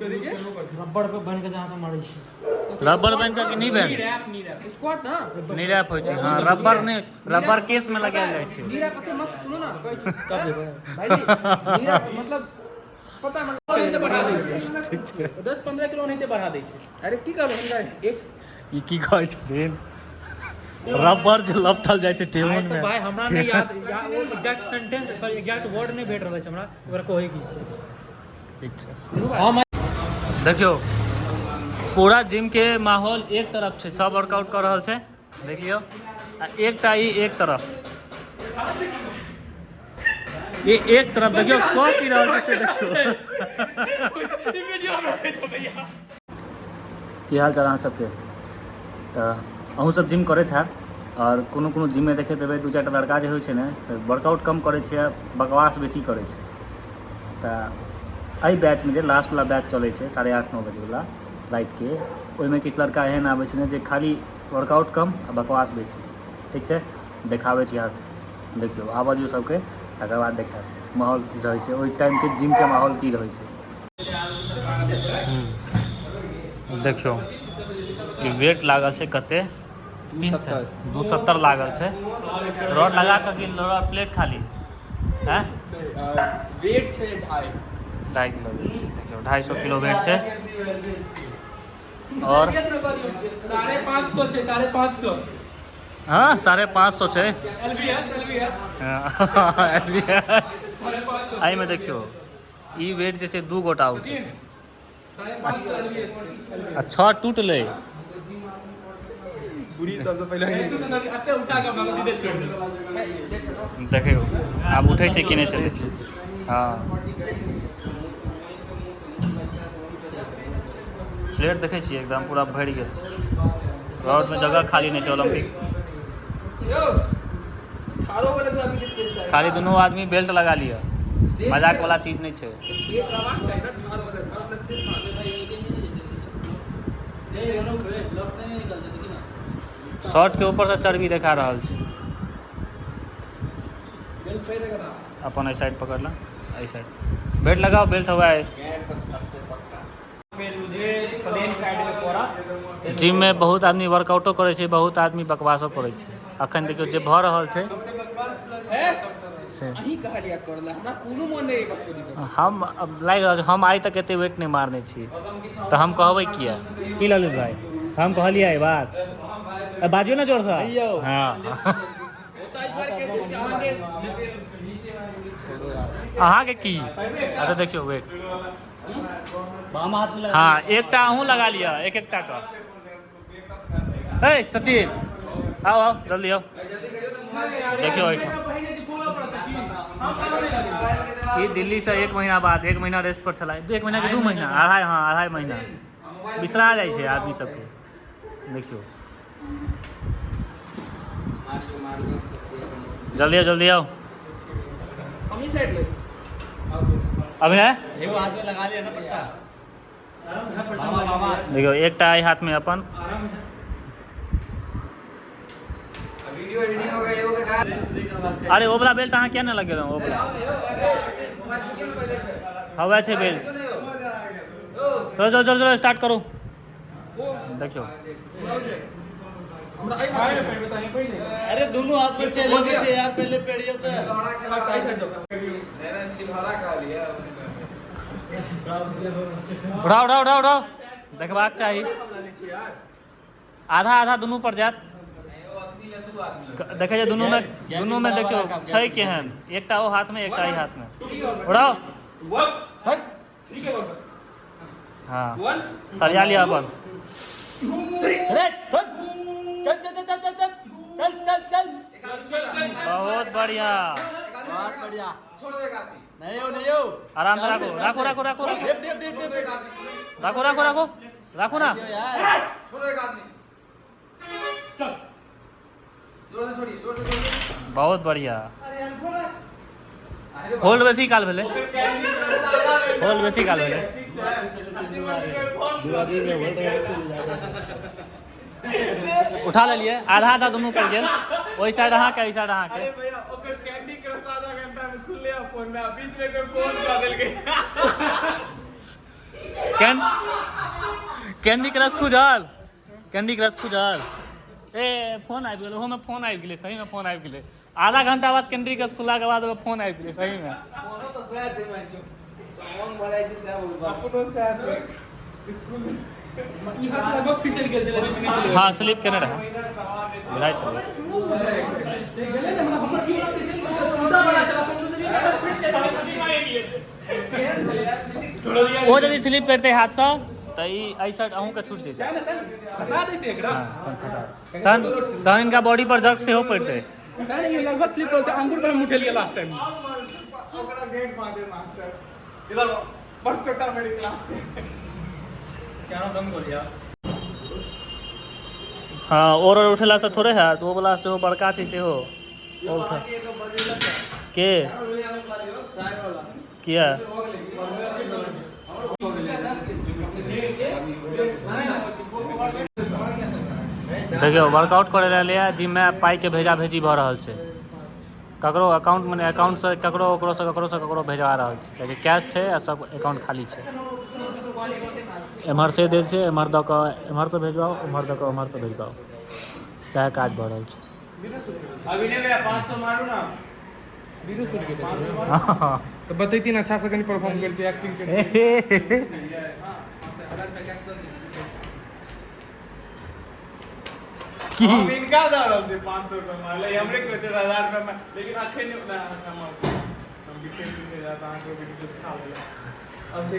रबड़ पे बन के जहाँ से मारे रबर बैंड का कि नहीं बैंड स्क्वाट ना नी रैप होइ छै हां रबर ने रबर केस में लगायल जाइ छै नीरा कते मस्त सुनो ना कहै छी भाई नीरा मतलब पता मतलब बढ़ा दै छै ठीक छै 10-15 किलो नहीं बढ़ा दै छै अरे की कहबै हमरा एक ई की कहै छथिन रबर जे लपटल जाइ छै टेबुल तो में भाई हमरा नहीं याद वो exact sentence sorry exact word नहीं भेट रहल छै हमरा ओकरा कहै की छै ठीक छै हां देखियो पूरा जिम के माहौल एक तरफ छै सब वर्कआउट कर रहल छै देखियो आ एकटा ई एक तरफ ये एक तरफ देखियो कौ की रहल छै देखियो ई वीडियो में रखै छौ भैया की हाल चाल अहाँ सबके तऽ अहूँ सब जिम करैत हैब और कोनो जिम में देखैत हेबै 2-4 लड़का जे होइ छै ने तऽ वर्कआउट कम करै छै बकवास बेसी करै छै तऽ एहि बैच में जे लास्ट वाला बैच चलै छै 8:30-9 बजे वाला रात के ओहिमे किछु लड़का एहन आबै छै ने जे खाली वर्कआउट कम आ बकवास बेसी ठीक छै देखाबै छी अहाँ देखियो आबऽ दियौ सबके तकर बाद देखायब माहौल की रहै छै ओहि टाइम के जिम के माहौल की रहै छै देखियो ई वेट लागल छै कते 270 लागल छै रॉड लगा कऽ कि रॉड प्लेट खाली हैं वेट छै 2.5 किलो देखियो 250 किलो वेट छै और 550 छै 550 हाँ 550 छै एलबीएस आई में देखियो ई वेट जे छै 2 गोटा उठे 550 एलबीएस आ 6 टूटले पूरी सबसे पहले अते उठा के हम सीधे छोड़ देब देखियो आब उठै छै कि नहि से हाँ प्लेट देखै छियै एकदम पूरा भरि गेल छै रॉड में जगह खाली नहीं छै ओलंपिक खाली दोनों आदमी बेल्ट लगा लिया मजाक वाला चीज नहीं छै शर्ट के ऊपर से चर्बी देखा रहल छै अपन एहि साइड पकड़ ला एहि साइड बेल्ट लगाओ बेल्ट हुआ है जिम में बहुत आदमी वर्कआउटो करे छै बहुत आदमी बकवासो करे छै अखन देखियो जे भऽ रहल छै अहीं कहलिया करला हमरा कोनो मन नहीं बकचोदी हम लागि रहल छै हम आइ तक एते वेट नहीं मारने छी तऽ हम कहबै किया की ललित भाई हम कहलियै ई बात बाजियो ना जोर से हाँ अहाँ के की अच्छा देखियो वेट हाँ एकटा अहूँ लगा लिया एक-एकटा का ए सचिन आओ आओ जल्दी आओ देखियो ये दिल्ली से 1 महीना बाद 1 महीना रेस्ट पर चला 1 महीना के 2 महीना अढ़ाई महीना बिसरा जाइ छै आदमी सबके देखियो जल्दी आओ अभी ना एगो हाथ में लगा लिया ना पट्टा देखियो एकटा आई हाथ में अपन वीडियो एडिटिंग हो गया अरे ओबला बेल्ट अहाँ क्या ना लगे ओबला हवा छै बेल्ट चलो स्टार्ट करो देखियो अरे दोनों हाथ में चले नीचे यार पहले पेड़ियों पे उठाओ देखबाक चाही आधा दुनू पर जात देखे छै दुनू में देखियो छै केहन एकटा ओ हाथ में एकटा ई हाथ में उड़ाओ हाँ सरिया लिया अपन चल बहुत बढ़िया नहीं हो आराम से राखो ना बहुत बढ़िया होल्ड बेसी काल भेले उठा लेलिए आधा दुनू पर गेल ओहि साइड अहाँ के कैंडी क्रश आधा घंटा में खुले फोन में बीच में के फोन कर देलकै कैंडी क्रश खुजल ए फोन आबि गेलै ओहोमे फोन आबि गेलै सही में फोन आबि गेलै आधा घंटा बाद कैंडी क्रश खुला के बाद फोन आबि गेलै सही में फोनो तो सह छै मान जो फोन भराइ छै सह अपनो सह स्कूल ई हाथ लगभग फिसल गेल छलै लेकिन नहीं हाँ स्लिप केने रहा बुझाइ छै से गेलै ने मतलब हमर की वाला फिसल गेल छोटा वाला छला फिट के वो यदि स्लिप करते हाथ से तो ई एहि साइड अहूँ के छूट जेतै खसा दैते एकरा तहन इनका बॉडी पर जर्क सेहो पड़तै काहे नहीं लगभग स्लिप हो छै अंगूर पर मुठे लिया लास्ट टाइम ओकरा गेट मारे मास्टर इधर बस छोटा मेरी क्लास से क्या दम कर लिया हाँ और उठेला से थोड़े है तो वो वाला सेहो बड़का छै सेहो के किया देखियो वर्कआउट करे लिए जिम में पाई के भेजा भेजी भ रहल छै ककरो अकाउंट में अकाउंट से ककरो ककरो भेजवा रहल छै कियाकि कैश छै आ सब अकाउंट खाली छै एम्हर से दे छै एम्हर दऽ कऽ एम्हर से भेजवाओ एम्हर दऽ कऽ एम्हर से भेजवाओ सएह काज भऽ रहल छै अभी नहीं भैया 500 मारू ना वीडियो शूट के हां तो बतैती ना अच्छा से कनी परफॉर्म करती एक्टिंग करती की इनका दाड़ल से 500 रुपया मारले हमरे को 1000 रुपया में लेकिन आखे नहीं उतना कमाल हम बिसेल से ज्यादा आके वीडियो खा लेला अब से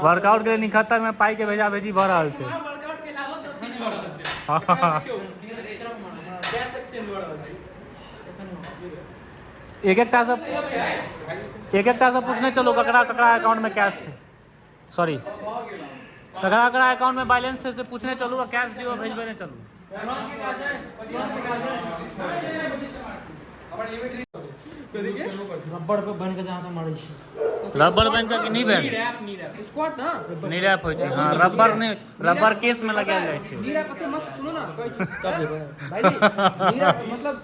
वर्कआउट के लिए निखत्ता में पाई के भेजा भेजी भ रहल छै वर्कआउट के अलावा सब चीज बढ़ रहल छै हां क्यों एकरा में क्या सेक्शन बढ़ रहल छै एक एकटा से पूछने चलो ककरा अकाउंट में कैश छै सॉरी ककरा अकाउंट में बैलेंस है से पूछने चलू और कैश दियो भेजबे नहीं चलू रबड़ पे बन के जहाँ से मारै छी रबर बन के कि नहीं बन स्क्वाट ना नहीं रैप होइ छै हाँ रबर केस में लगायल जाइ छै नीरा कते मस्त सुनो ना कहै छी तब देबै भाई नीरा मतलब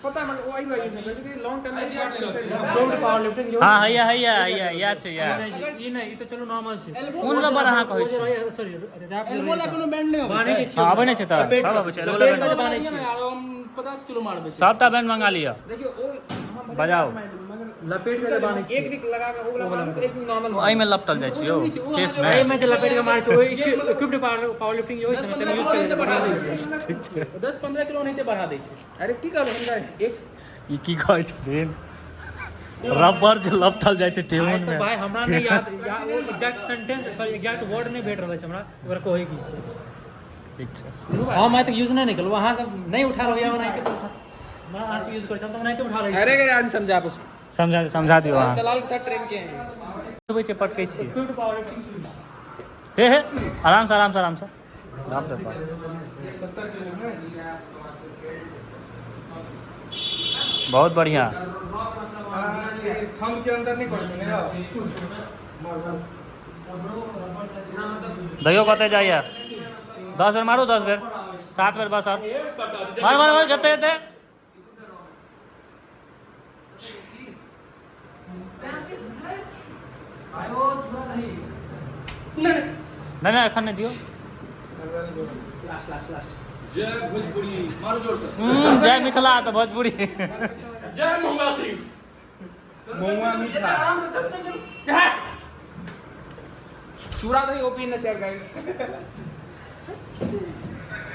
पता है वो आई वाली बेसिकली लॉन्ग टर्म में स्क्वाट प्रोड पावर लिफ्टिंग जो हाँ हैया या छै या ई नहीं ई तो चलो नॉर्मल छै कोन रबर अहाँ कहै छी सॉरी रैप एल्बो ला कोनो बैंड नहीं बाने के छी हाँ आबै नहीं छै त सब आबै छै एल्बो पेट बैंड में बाने छी यार हम 50 किलो मारबे सबटा बैंड मंगा लिया देखियो ओ बजाओ लपेट के बाने छी एक दिक लगा के ओ वाला एक नॉर्मल एहि में लपटल जाइ छै यौ केस में एहि में जे लपेट के मारै छै ओइ इक्विप्ड पावर लिफ्टिंग जो छै तेने यूज करे बढ़ा दै छै ठीक छै 10-15 किलो नहीं बढ़ा दै छै अरे की कहबे हमरा एक ई की कहै छथिन रबर जे लपटल जाइ छै टेबुल तो में भाई हमरा नहीं याद वो exact sentence sorry exact word नहीं भेट रहल छै हमरा ओकरा कहै की छै ठीक छै हां मैं तक यूज नहीं निकल वहां से नहीं उठा रहिया मैं नहीं उठा मैं आज यूज कर हम तो नहीं उठा रही अरे यार समझा बस समझा दियो अहाँ दलाल के साथ ट्रेन के हैं होय छै पटकै छी इक्विप्ड पावर लिफ्टिंग हे आराम से राम से 70 किलो में बहुत बढ़िया थंब के अंदर नहीं पड़ सुनेगा दहियो कते जाइए 10 बेर मारू 10 बेर 7 बेर बस अब मार जते नहीं एखन नहीं दियो लास्ट जय भोजपुरी मारो जोर से जय मिथिला तो भोजपुरी जय महुआ सिंह महुआ मिथिला चूड़ा दही ओपी न चल गाइस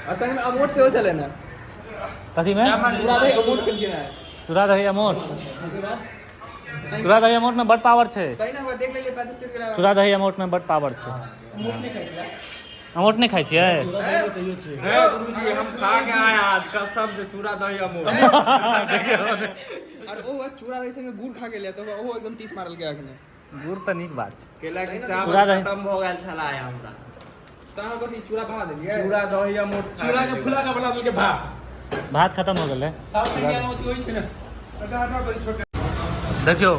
असल में अमोट से हो चले ना कथी में चूड़ा दही अमोट खेल के ना चूड़ा दही अमोट में बड़ पावर छै तई ना देख ले 35 के चूड़ा दही अमोट में बड़ पावर छै अमोट नहीं खाई छियै गुरुजी हम खा के आए आज कसम से चूड़ा दही अमोट और ओ चूड़ा दही संगे गुड़ खा के ले तो ओ एकदम 30 मारल के अखने गुड़ तो नीक बात छै केला के चूड़ा चावल दही खत्म हो गेल छला हमरा तहाँ कथी चूड़ा भा देलिए चूड़ा दही अमोट चूड़ा के फुला के बना के भात खत्म हो गेलै साउथ इंडिया में होई छै ना छोटे देखियो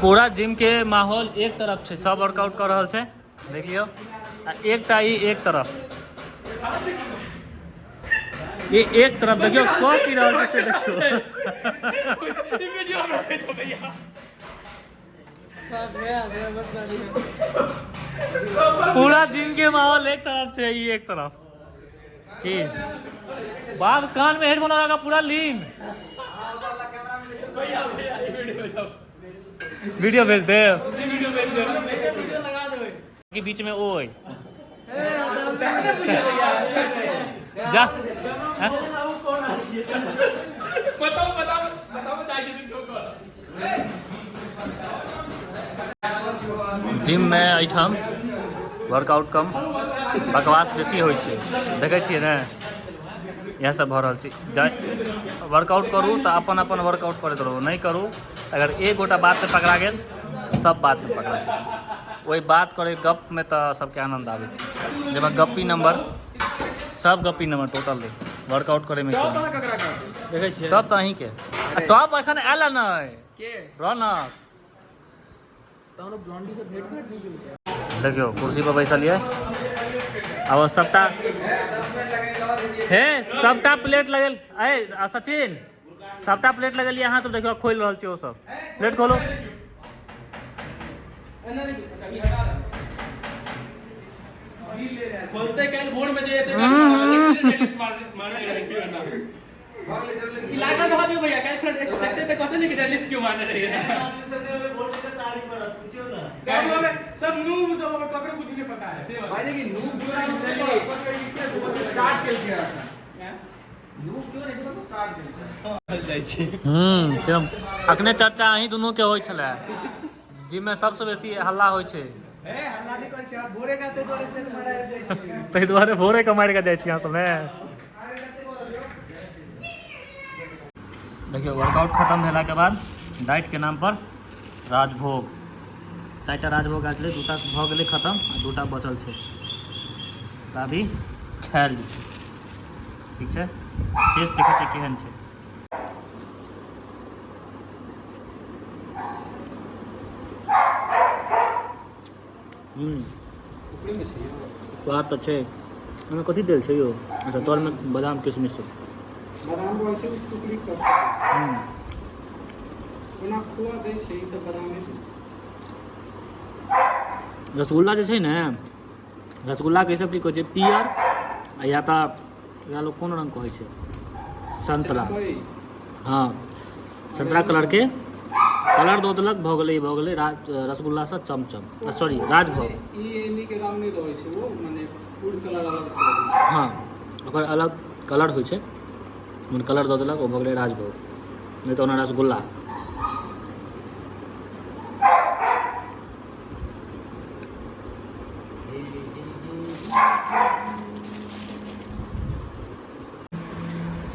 पूरा जिम के माहौल एक तरफ छै सब वर्कआउट कर रहल छै देख लियो एकटा ई एक तरफ ये एक तरफ देखियो कौन पी रहल छै देखियो ई वीडियो हमरा भेजो भैया पूरा जिम के माहौल एक तरफ से ये एक तरफ की बाघ कान में हेडफोन लगा पूरा लीन। वीडियो भेज दे कि बीच में ओए जा हाँ? जिम में एहिठाम वर्कआउट कम बकवास बेसी होइ छै, देखै छियै ने इएह सब भऽ रहल छै। वर्कआउट करू तऽ अपन अपन वर्कआउट करैत रहू, नहीं करू अगर एक गोटा बात पे पकड़ा गेल सब बात पे पकड़ा गेल। वही बात करे गप में तो सबके आनंद आवे छै, जाहिमे गप्पी नंबर सब गप्पी नंबर टोटल दे वर्कआउट करे में देखै छियै तब तऽ अहीं के तब एखन आयल नहि के रौनक देखियो कुर्सी पर बैसल ये। अब सबटा हे सबटा प्लेट लगल ए सचिन सबटा प्लेट लगल यहाँ सब देखियो खोल रहल छै, ओ सब प्लेट खोलो। खोलते कल भोर में जे लागल रह दियो भैया कल फ्रेंड देखते तो कहते नहीं कि डेडलिफ्ट क्यों मारने रही है सब नूब सब हमें ककरो कुछ नहीं पता है भाई। लेकिन नूब जो स्टार्ट कर दिया था नूब क्यों नहीं पता स्टार्ट कर जाइ छै सेम अखने चर्चा अहीं दुनू के होय छले, जिम में सबसे बेसी हल्ला होय छै। ए हल्ला नहीं कर छै यार भोरे का ते द्वारे से मारा जाइ छै तै दुआरे भोरे के मार के जाइ छी अहाँ सब ने। देखियो वर्कआउट खत्म भेला के बाद डाइट के नाम पर राजभोग 4टा राजभोग आज ले 2टा भ गेलै खत्म आ 2टा बचल छै, तऽ अभी खायल जेतै ठीक छै। टेस्ट देखै छै केहन छै। स्वाद तो छै, ओहिमे कथी देल छै यो? अच्छा तोर में बादाम किशमिश बादाम को ऐसे टुकड़ी कर ओना खोआ दै छै ई सब बादाम छै। रसगुल्ला जे छै ने रसगुल्ला के सब कहै छै पियर या तऽ एकरा लोग कोन रंग कहै छै संतरा, हाँ संतरा कलर के कलर दो देलक भऽ गेलै रसगुल्ला से चमचम सॉरी राजभोग ई एनी के नाम नहीं रहै छै वो माने फूड कलर अलग से हाँ ओकर अलग कलर होइ छै, मन कलर दऽ देलक ओ भऽ गेलै राजभोग, नहीं तऽ ओना रसगुल्ला।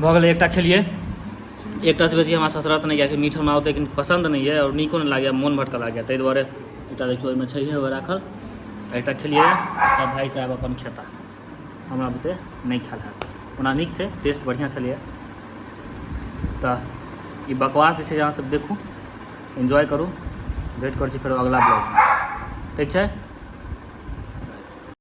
भऽ गेलै एकटा खेलिए, एकटा से बेसी हमरा ससरत नहीं कियाकि मीठ हमरा ओतेक पसंद नहीं है और नीको नहीं लागैए, मोन भटका लागैए, ताहि दुआरे एकटा देखियो ओहिमे छैहे ओ राखल एकटा खेलिए तब भाई साहब अपन खेता हमरा बुते नहीं खायल हैत। ओना नीक छै, टेस्ट बढ़िया छलिए। तऽ ई बकवास जे छै अहाँ सब देखू एंजॉय करू, वेट करै छी फेर अगला ब्लॉग में ठीक छै।